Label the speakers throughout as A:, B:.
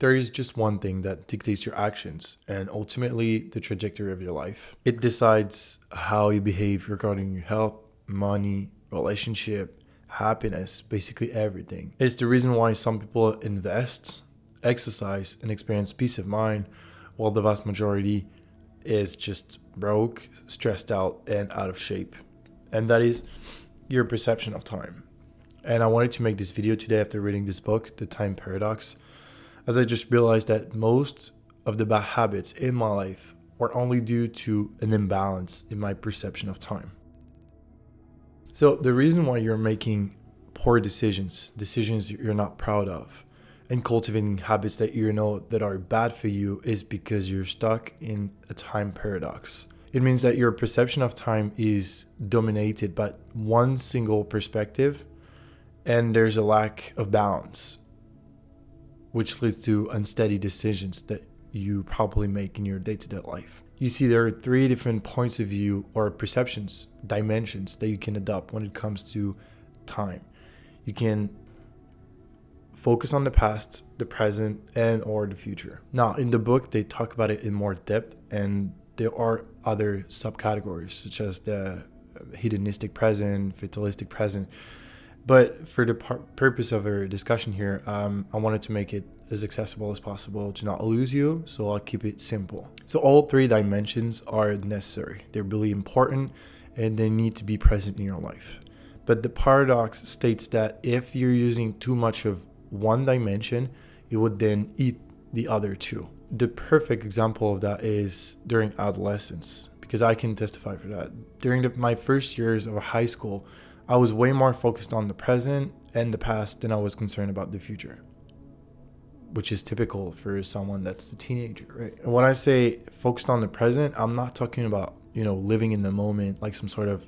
A: There is just one thing that dictates your actions and ultimately the trajectory of your life. It decides how you behave regarding your health, money, relationship, happiness, basically everything. It's the reason why some people invest, exercise, and experience peace of mind, while the vast majority is just broke, stressed out, and out of shape. And that is your perception of time. And I wanted to make this video today after reading this book, The Time Paradox, as I just realized that most of the bad habits in my life were only due to an imbalance in my perception of time. So the reason why you're making poor decisions you're not proud of, and cultivating habits that you know that are bad for you is because you're stuck in a time paradox. It means that your perception of time is dominated by one single perspective, and there's a lack of balance, which leads to unsteady decisions that you probably make in your day-to-day life. You see, there are three different points of view or perceptions, dimensions that you can adopt when it comes to time. You can focus on the past, the present, and or the future. Now, in the book, they talk about it in more depth, and there are other subcategories, such as the hedonistic present, fatalistic present. But for the purpose of our discussion here, I wanted to make it as accessible as possible to not lose you, so I'll keep it simple. So all three dimensions are necessary. They're really important, and they need to be present in your life. But the paradox states that if you're using too much of one dimension, it would then eat the other two. The perfect example of that is during adolescence, because I can testify for that. During my first years of high school, I was way more focused on the present and the past than I was concerned about the future, which is typical for someone that's a teenager, right? And when I say focused on the present, I'm not talking about, living in the moment like some sort of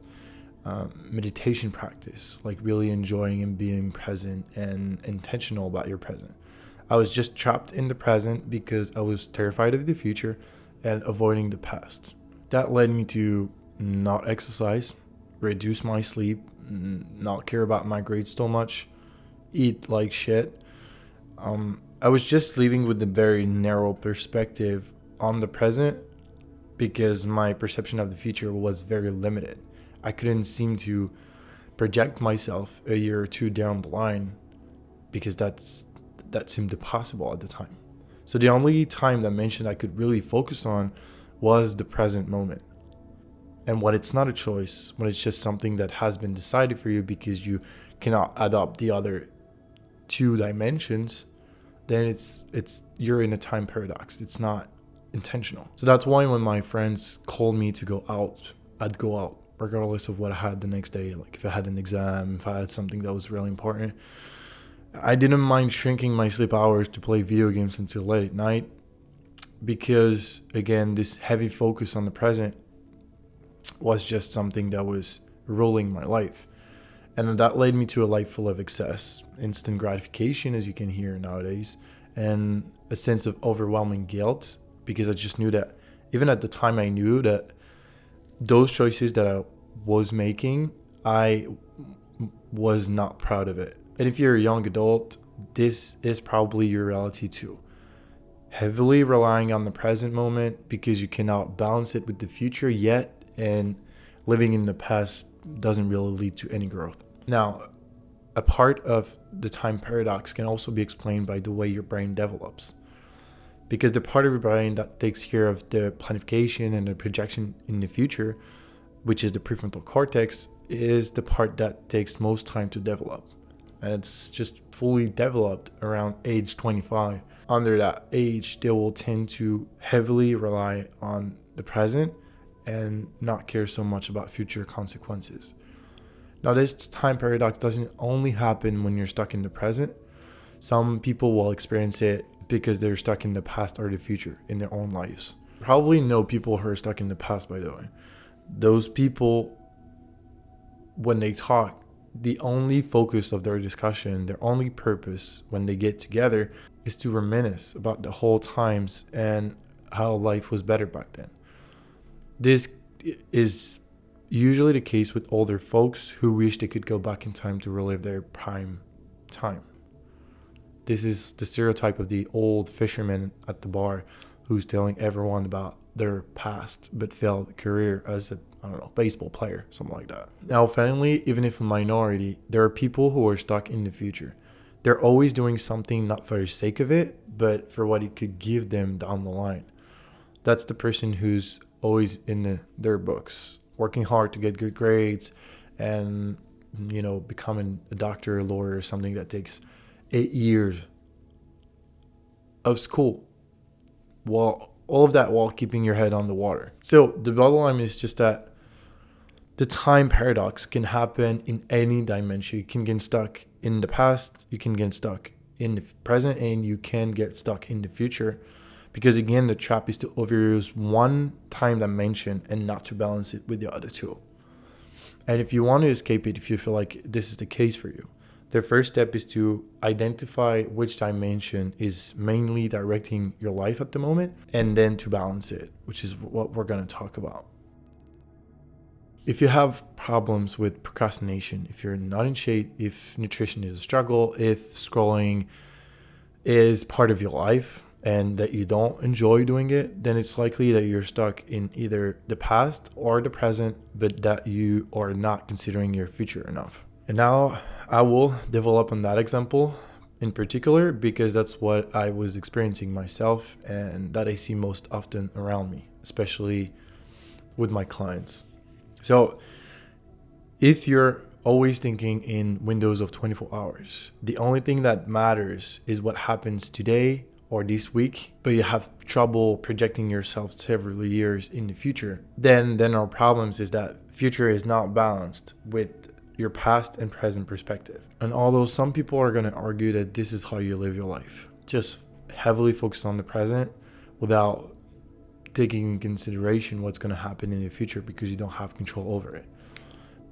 A: meditation practice, like really enjoying and being present and intentional about your present. I was just trapped in the present because I was terrified of the future and avoiding the past. That led me to not exercise, reduce my sleep, not care about my grades so much, eat like shit. I was just living with a very narrow perspective on the present because my perception of the future was very limited. I couldn't seem to project myself a year or two down the line because that seemed impossible at the time. So the only time dimension I could really focus on was the present moment. And when it's not a choice, when it's just something that has been decided for you because you cannot adopt the other two dimensions, then it's you're in a time paradox. It's not intentional. So that's why when my friends called me to go out, I'd go out regardless of what I had the next day. Like if I had an exam, if I had something that was really important. I didn't mind shrinking my sleep hours to play video games until late at night because, again, this heavy focus on the present was just something that was ruling my life. And that led me to a life full of excess, instant gratification, as you can hear nowadays, and a sense of overwhelming guilt because I just knew that, even at the time, I knew that those choices that I was making, I was not proud of it. And if you're a young adult, this is probably your reality too. Heavily relying on the present moment because you cannot balance it with the future yet, and living in the past doesn't really lead to any growth. Now, a part of the time paradox can also be explained by the way your brain develops. Because the part of your brain that takes care of the planification and the projection in the future, which is the prefrontal cortex, is the part that takes most time to develop. And it's just fully developed around age 25. Under that age, they will tend to heavily rely on the present and not care so much about future consequences. Now, this time paradox doesn't only happen when you're stuck in the present. Some people will experience it because they're stuck in the past or the future in their own lives. Probably know people who are stuck in the past, by the way. Those people, when they talk, the only focus of their discussion, their only purpose when they get together is to reminisce about the whole times and how life was better back then. This is usually the case with older folks who wish they could go back in time to relive their prime time. This is the stereotype of the old fisherman at the bar who's telling everyone about their past but failed career as a, I don't know, baseball player, something like that. Now, finally, even if a minority, there are people who are stuck in the future. They're always doing something not for the sake of it, but for what it could give them down the line. That's the person who's always in their books, working hard to get good grades and, becoming a doctor, a lawyer, or something that takes 8 years of school. Well, all of that while keeping your head on the water. So the bottom line is just that the time paradox can happen in any dimension. You can get stuck in the past, you can get stuck in the present, and you can get stuck in the future. Because again, the trap is to overuse one time dimension and not to balance it with the other two. And if you want to escape it, if you feel like this is the case for you, the first step is to identify which dimension is mainly directing your life at the moment, and then to balance it, which is what we're going to talk about. If you have problems with procrastination, if you're not in shape, if nutrition is a struggle, if scrolling is part of your life and that you don't enjoy doing it, then it's likely that you're stuck in either the past or the present, but that you are not considering your future enough. And now I will develop on that example in particular because that's what I was experiencing myself and that I see most often around me, especially with my clients. So if you're always thinking in windows of 24 hours, the only thing that matters is what happens today or this week, but you have trouble projecting yourself several years in the future, then our problems is that future is not balanced with your past and present perspective. And although some people are going to argue that this is how you live your life, just heavily focus on the present without taking in consideration what's going to happen in the future because you don't have control over it.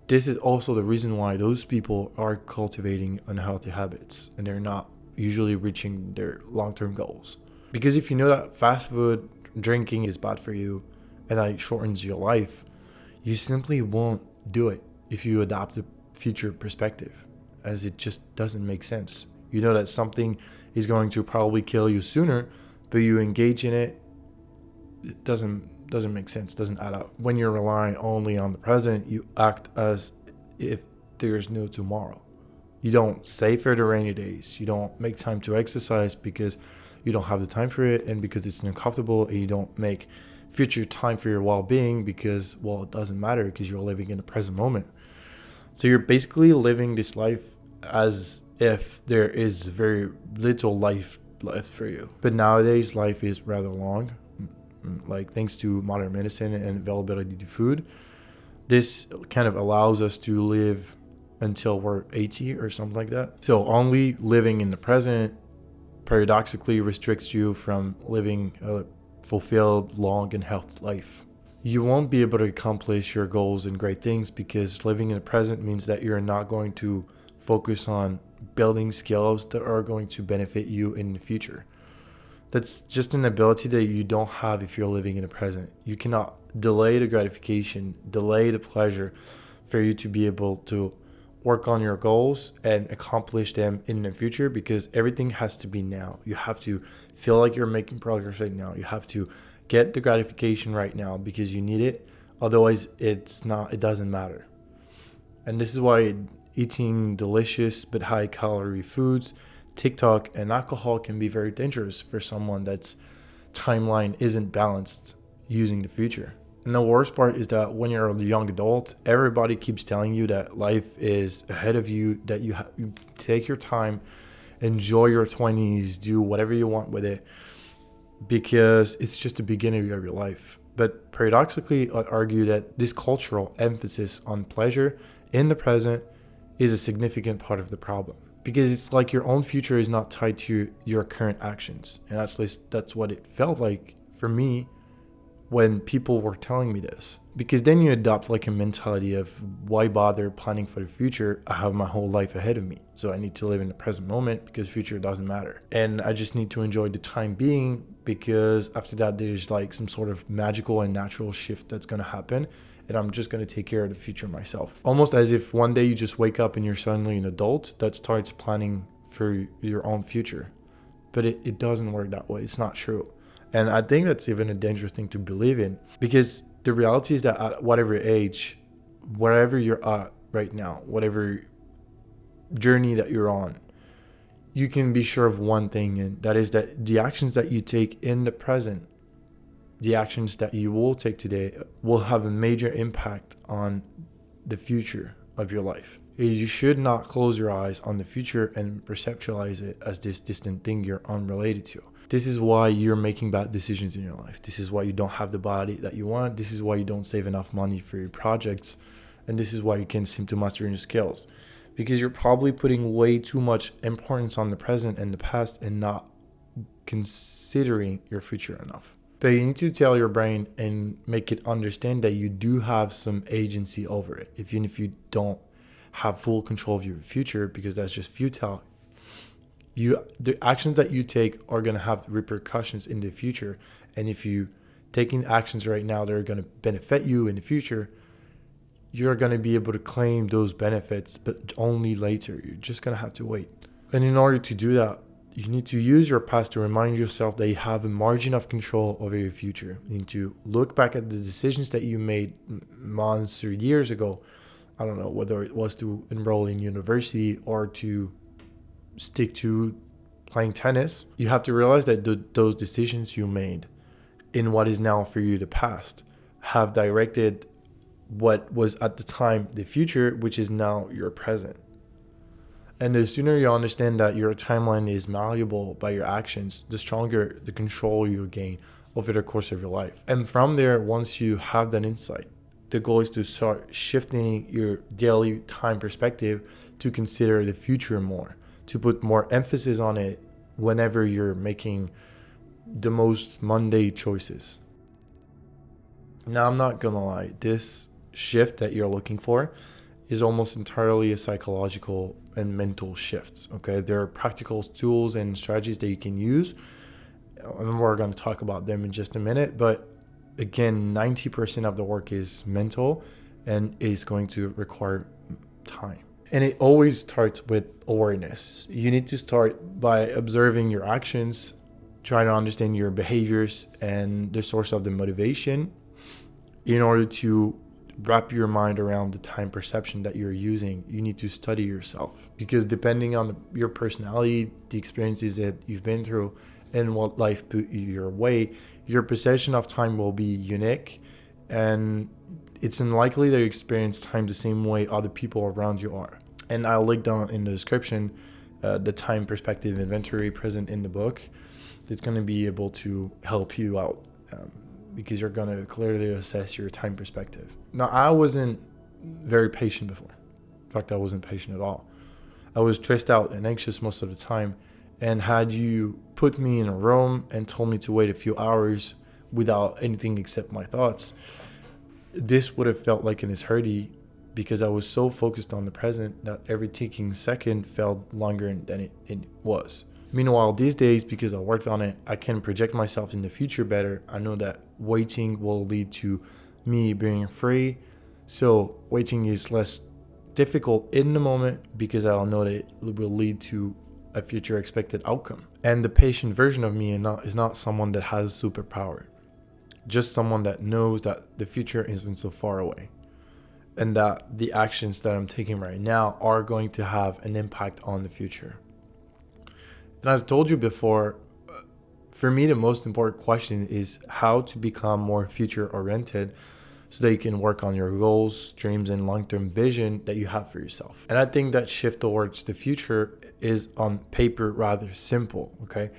A: This is also the reason why those people are cultivating unhealthy habits and they're not usually reaching their long-term goals. Because if you know that fast food, drinking is bad for you and that it shortens your life, you simply won't do it if you adopt a future perspective, as it just doesn't make sense. You know that something is going to probably kill you sooner, but you engage in it. It doesn't make sense, doesn't add up. When you're relying only on the present, you act as if there's no tomorrow. You don't save for the rainy days. You don't make time to exercise because you don't have the time for it and because it's uncomfortable, and you don't make future time for your well-being because, well, it doesn't matter because you're living in the present moment. So you're basically living this life as if there is very little life left for you. But nowadays, life is rather long. Like, thanks to modern medicine and availability to food, this kind of allows us to live until we're 80 or something like that. So only living in the present paradoxically restricts you from living a fulfilled, long, and healthy life. You won't be able to accomplish your goals and great things because living in the present means that you're not going to focus on building skills that are going to benefit you in the future. That's just an ability that you don't have if you're living in the present. You cannot delay the gratification, delay the pleasure for you to be able to work on your goals and accomplish them in the future because everything has to be now. You have to feel like you're making progress right now. You have to get the gratification right now because you need it. Otherwise, it doesn't matter. And this is why eating delicious but high calorie foods, TikTok, and alcohol can be very dangerous for someone that's timeline isn't balanced using the future. And the worst part is that when you're a young adult, everybody keeps telling you that life is ahead of you, that you take your time, enjoy your 20s, do whatever you want with it, because it's just the beginning of your life. But paradoxically, I'd argue that this cultural emphasis on pleasure in the present is a significant part of the problem. Because it's like your own future is not tied to your current actions. And at least that's what it felt like for me when people were telling me this. Because then you adopt like a mentality of why bother planning for the future? I have my whole life ahead of me. So I need to live in the present moment because future doesn't matter. And I just need to enjoy the time being because after that there's like some sort of magical and natural shift that's going to happen. And I'm just going to take care of the future myself. Almost as if one day you just wake up and you're suddenly an adult that starts planning for your own future. But it doesn't work that way. It's not true. And I think that's even a dangerous thing to believe in, because the reality is that at whatever age, wherever you're at right now, whatever journey that you're on, you can be sure of one thing, and that is that the actions that you take in the present, the actions that you will take today, will have a major impact on the future of your life. You should not close your eyes on the future and perceptualize it as this distant thing you're unrelated to. This is why you're making bad decisions in your life. This is why you don't have the body that you want. This is why you don't save enough money for your projects. And this is why you can't seem to master your skills. Because you're probably putting way too much importance on the present and the past and not considering your future enough. But you need to tell your brain and make it understand that you do have some agency over it. Even if you don't have full control of your future, because that's just futile. The actions that you take are going to have repercussions in the future. And if you taking actions right now that are going to benefit you in the future, you're going to be able to claim those benefits, but only later. You're just going to have to wait. And in order to do that, you need to use your past to remind yourself that you have a margin of control over your future. You need to look back at the decisions that you made months or years ago. I don't know, whether it was to enroll in university or to stick to playing tennis. You have to realize that those decisions you made in what is now for you the past have directed what was at the time the future, which is now your present. And the sooner you understand that your timeline is malleable by your actions, the stronger the control you gain over the course of your life. And from there, once you have that insight, the goal is to start shifting your daily time perspective to consider the future more, to put more emphasis on it whenever you're making the most mundane choices. Now, I'm not gonna lie, this shift that you're looking for is almost entirely a psychological and mental shift. Okay, there are practical tools and strategies that you can use, and we're going to talk about them in just a minute. But again, 90% of the work is mental and is going to require time. And it always starts with awareness. You need to start by observing your actions, trying to understand your behaviors and the source of the motivation in order to wrap your mind around the time perception that you're using. You need to study yourself, because depending on your personality, the experiences that you've been through, and what life put your way, your perception of time will be unique, and it's unlikely that you experience time the same way other people around you are. And I'll link down in the description the time perspective inventory present in the book. It's going to be able to help you out. Because you're going to clearly assess your time perspective. Now, I wasn't very patient before. In fact, I wasn't patient at all. I was stressed out and anxious most of the time. And had you put me in a room and told me to wait a few hours without anything except my thoughts, this would have felt like an eternity, because I was so focused on the present that every ticking second felt longer than it was. Meanwhile, these days, because I worked on it, I can project myself in the future better. I know that waiting will lead to me being free. So waiting is less difficult in the moment, because I'll know that it will lead to a future expected outcome. And the patient version of me is not someone that has superpower, just someone that knows that the future isn't so far away, and that the actions that I'm taking right now are going to have an impact on the future. And as I told you before, for me, the most important question is how to become more future-oriented so that you can work on your goals, dreams, and long-term vision that you have for yourself. And I think that shift towards the future is on paper rather simple, okay?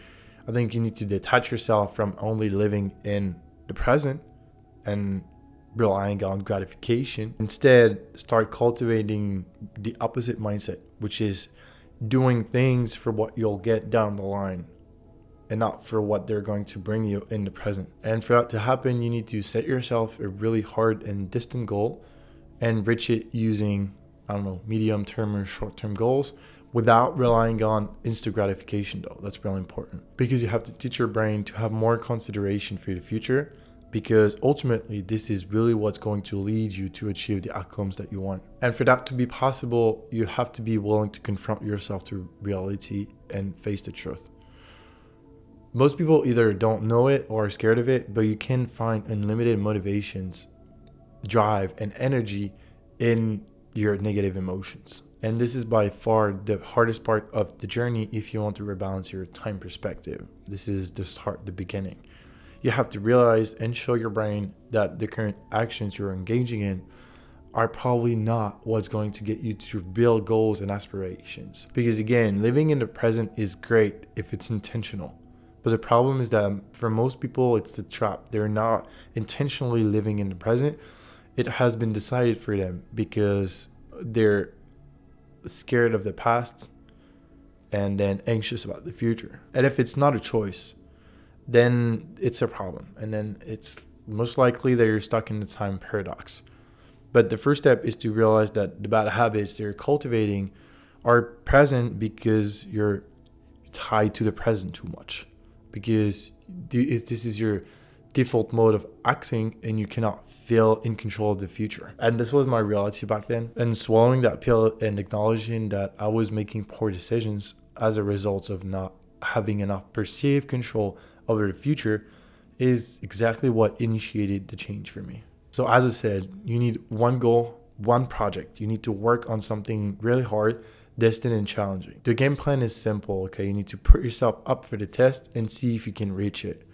A: I think you need to detach yourself from only living in the present and relying on gratification. Instead, start cultivating the opposite mindset, which is doing things for what you'll get down the line and not for what they're going to bring you in the present. And for that to happen, you need to set yourself a really hard and distant goal and reach it using, medium-term or short-term goals without relying on instant gratification, though. That's really important, because you have to teach your brain to have more consideration for the future because ultimately this is really what's going to lead you to achieve the outcomes that you want. And for that to be possible, you have to be willing to confront yourself to reality and face the truth. Most people either don't know it or are scared of it, but you can find unlimited motivations, drive, and energy in your negative emotions. And this is by far the hardest part of the journey if you want to rebalance your time perspective. This is the start, the beginning. You have to realize and show your brain that the current actions you're engaging in are probably not what's going to get you to real goals and aspirations. Because again, living in the present is great if it's intentional. But the problem is that for most people, it's the trap. They're not intentionally living in the present. It has been decided for them because they're scared of the past and then anxious about the future. And if it's not a choice, then it's a problem. And then it's most likely that you're stuck in the time paradox. But the first step is to realize that the bad habits that you're cultivating are present because you're tied to the present too much. Because if this is your default mode of acting and you cannot feel in control of the future. And this was my reality back then. And swallowing that pill and acknowledging that I was making poor decisions as a result of not having enough perceived control over the future is exactly what initiated the change for me. So as I said, you need one goal, one project. You need to work on something really hard, destined and challenging. The game plan is simple, okay? You need to put yourself up for the test and see if you can reach it.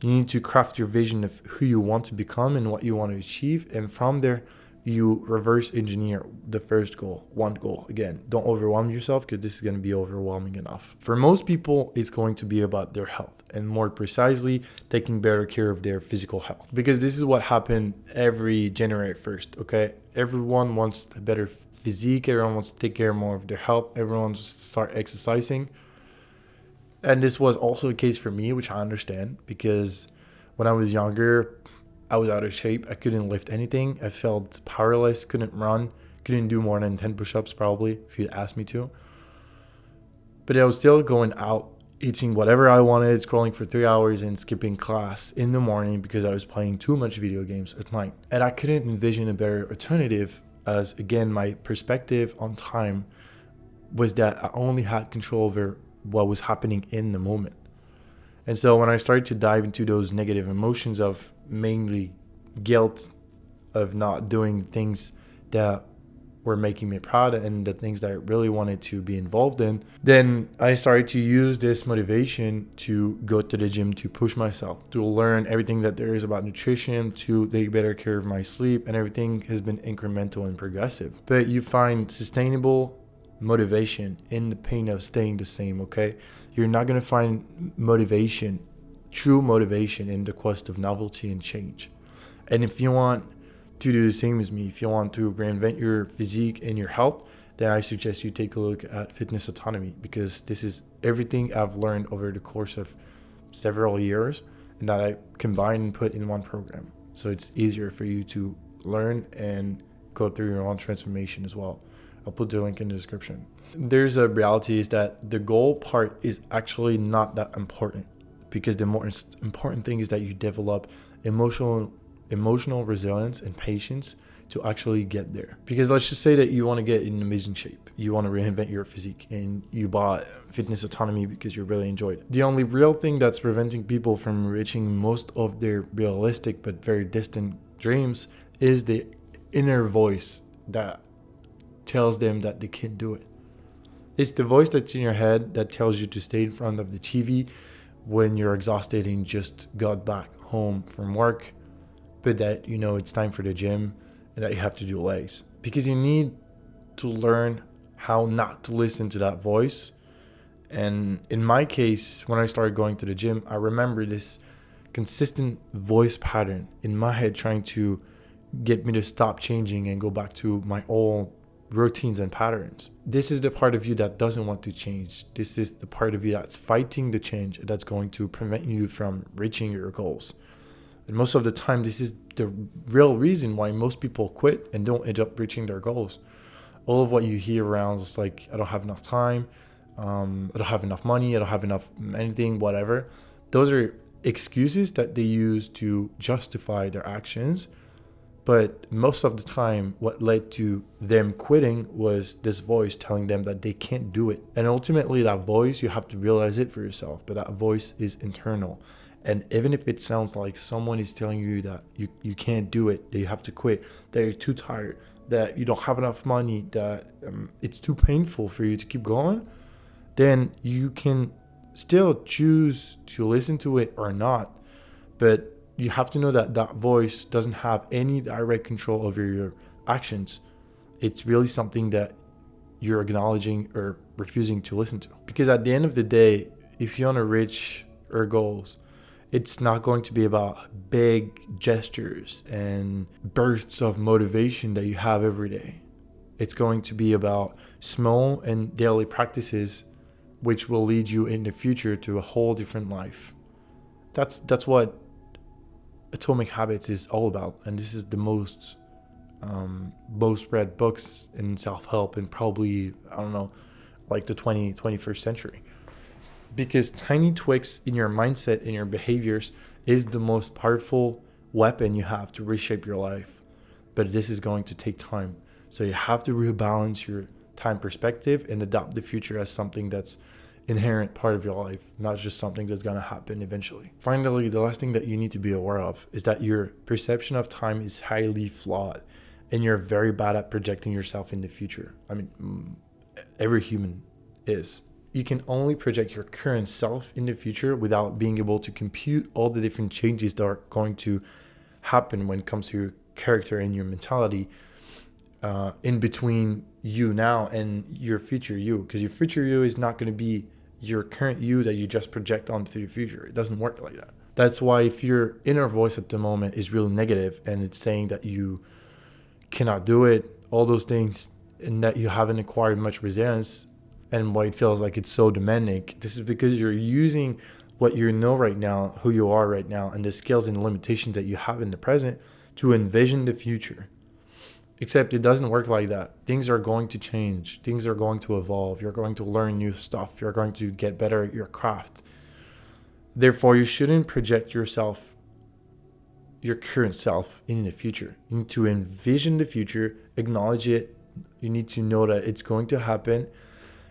A: You need to craft your vision of who you want to become and what you want to achieve. And from there, you reverse engineer the first goal, one goal. Again, don't overwhelm yourself because this is going to be overwhelming enough. For most people, it's going to be about their health and more precisely, taking better care of their physical health. Because this is what happened every January 1st, okay? Everyone wants a better physique. Everyone wants to take care more of their health. Everyone wants to start exercising. And this was also the case for me, which I understand, because when I was younger, I was out of shape. I couldn't lift anything. I felt powerless, couldn't run, couldn't do more than 10 push-ups probably, if you'd asked me to. But I was still going out, eating whatever I wanted, scrolling for 3 hours and skipping class in the morning because I was playing too much video games at night. And I couldn't envision a better alternative as, again, my perspective on time was that I only had control over what was happening in the moment. And so when I started to dive into those negative emotions of mainly guilt of not doing things that were making me proud and the things that I really wanted to be involved in, then I started to use this motivation to go to the gym, to push myself, to learn everything that there is about nutrition, to take better care of my sleep, and everything has been incremental and progressive. But you find sustainable motivation in the pain of staying the same, okay? You're not going to find motivation, true motivation, in the quest of novelty and change. And if you want to do the same as me, if you want to reinvent your physique and your health, then I suggest you take a look at Fitness Autonomy, because this is everything I've learned over the course of several years and that I combine and put in one program. So it's easier for you to learn and go through your own transformation as well. I'll put the link in the description. There's a reality is that the goal part is actually not that important, because the more important thing is that you develop emotional resilience and patience to actually get there. Because let's just say that you want to get in amazing shape. You want to reinvent your physique and you bought Fitness Autonomy because you really enjoyed it. The only real thing that's preventing people from reaching most of their realistic but very distant dreams is the inner voice that tells them that they can't do it. It's the voice that's in your head that tells you to stay in front of the TV when you're exhausted and just got back home from work, but that you know it's time for the gym and that you have to do legs. Because you need to learn how not to listen to that voice. And in my case, when I started going to the gym, I remember this consistent voice pattern in my head trying to get me to stop changing and go back to my old routines and patterns. This is the part of you that doesn't want to change. This is the part of you that's fighting the change, that's going to prevent you from reaching your goals. And most of the time, this is the real reason why most people quit and don't end up reaching their goals. All of what you hear around is like, I don't have enough time, I don't have enough money, I don't have enough anything, whatever. Those are excuses that they use to justify their actions. But most of the time, what led to them quitting was this voice telling them that they can't do it. And ultimately, that voice, you have to realize it for yourself, but that voice is internal. And even if it sounds like someone is telling you that you can't do it, that you have to quit, that you're too tired, that you don't have enough money, that it's too painful for you to keep going, then you can still choose to listen to it or not. But you have to know that that voice doesn't have any direct control over your actions. It's really something that you're acknowledging or refusing to listen to. Because at the end of the day, if you want to reach your goals, it's not going to be about big gestures and bursts of motivation that you have every day. It's going to be about small and daily practices which will lead you in the future to a whole different life. That's what Atomic Habits is all about, and this is the most read books in self-help in probably, I don't know, like the 21st century. Because tiny tweaks in your mindset and your behaviors is the most powerful weapon you have to reshape your life. But this is going to take time. So you have to rebalance your time perspective and adopt the future as something that's inherent part of your life, not just something that's going to happen eventually. Finally, the last thing that you need to be aware of is that your perception of time is highly flawed and you're very bad at projecting yourself in the future. I mean, every human is. You can only project your current self in the future without being able to compute all the different changes that are going to happen when it comes to your character and your mentality in between you now and your future you. Because your future you is not going to be your current you that you just project onto the future. It doesn't work like that. That's why if your inner voice at the moment is really negative and it's saying that you cannot do it, all those things, and that you haven't acquired much resilience, and why it feels like it's so demanding, this is because you're using what you know right now, who you are right now, and the skills and limitations that you have in the present to envision the future. Except it doesn't work like that. Things are going to change. Things are going to evolve. You're going to learn new stuff. You're going to get better at your craft. Therefore, you shouldn't project yourself, your current self, in the future. You need to envision the future, acknowledge it. You need to know that it's going to happen.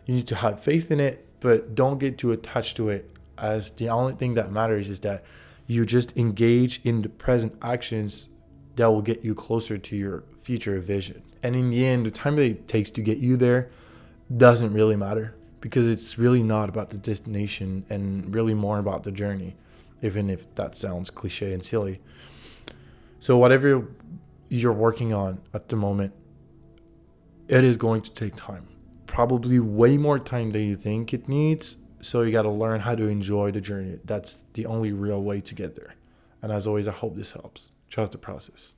A: You need to have faith in it, but don't get too attached to it, as the only thing that matters is that you just engage in the present actions that will get you closer to your future vision. And in the end, the time that it takes to get you there doesn't really matter, because it's really not about the destination and really more about the journey, even if that sounds cliche and silly. So whatever you're working on at the moment, it is going to take time. Probably way more time than you think it needs. So you got to learn how to enjoy the journey. That's the only real way to get there. And as always, I hope this helps. Trust the process.